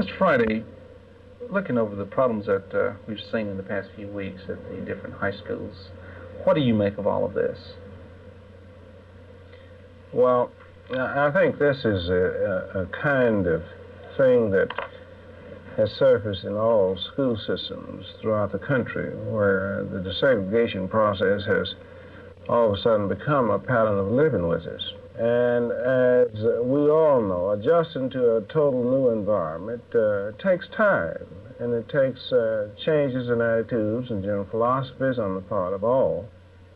Mr. Friday, looking over the problems that we've seen in the past few weeks at the different high schools, what do you make of all of this? Well, I think this is a kind of thing that has surfaced in all school systems throughout the country, where the desegregation process has all of a sudden become a pattern of living with us. And as we all know, adjusting to a total new environment takes time, and it takes changes in attitudes and general philosophies on the part of all.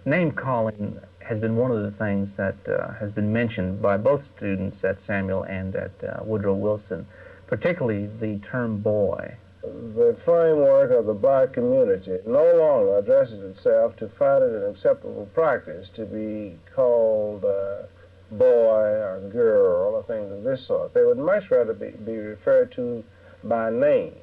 Name calling has been one of the things that has been mentioned by both students at Samuel and at Woodrow Wilson, particularly the term boy. The framework of the black community no longer addresses itself to find it an acceptable practice to be called boy or girl or things of this sort. They would much rather be referred to by name.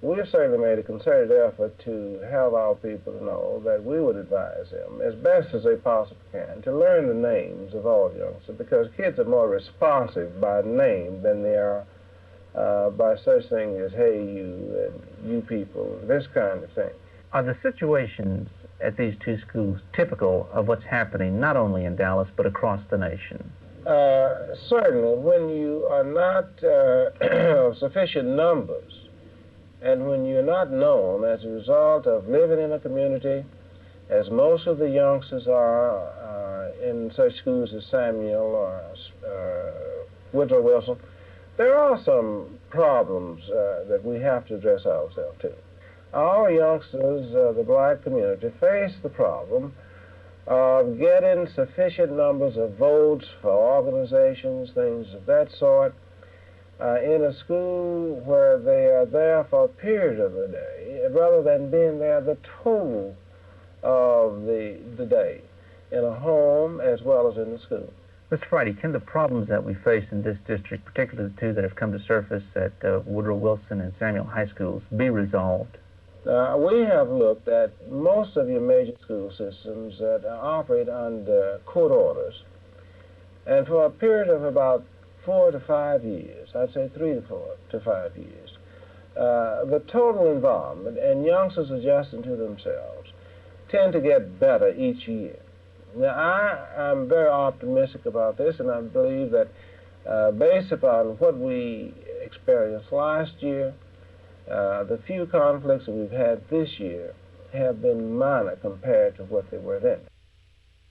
We have certainly made a concerted effort to have our people know that we would advise them, as best as they possibly can, to learn the names of all youngsters, because kids are more responsive by name than they are by such things as hey you and you people, this kind of thing. Are the situations at these two schools typical of what's happening not only in Dallas but across the nation? Certainly, when you are not of sufficient numbers, and when you're not known as a result of living in a community, as most of the youngsters are in such schools as Samuel or Woodrow Wilson, there are some problems that we have to address ourselves to. Our youngsters, the black community, face the problem of getting sufficient numbers of votes for organizations, things of that sort, in a school where they are there for a period of the day, rather than being there the total of the day, in a home as well as in the school. Mr. Friday, can the problems that we face in this district, particularly the two that have come to surface at Woodrow Wilson and Samuel High Schools, be resolved? We have looked at most of your major school systems that operate under court orders, and for a period of about 4 to 5 years, I'd say 3 to 4 to 5 years, the total environment and youngsters adjusting to themselves tend to get better each year. Now, I'm very optimistic about this, and I believe that based upon what we experienced last year, the few conflicts that we've had this year have been minor compared to what they were then.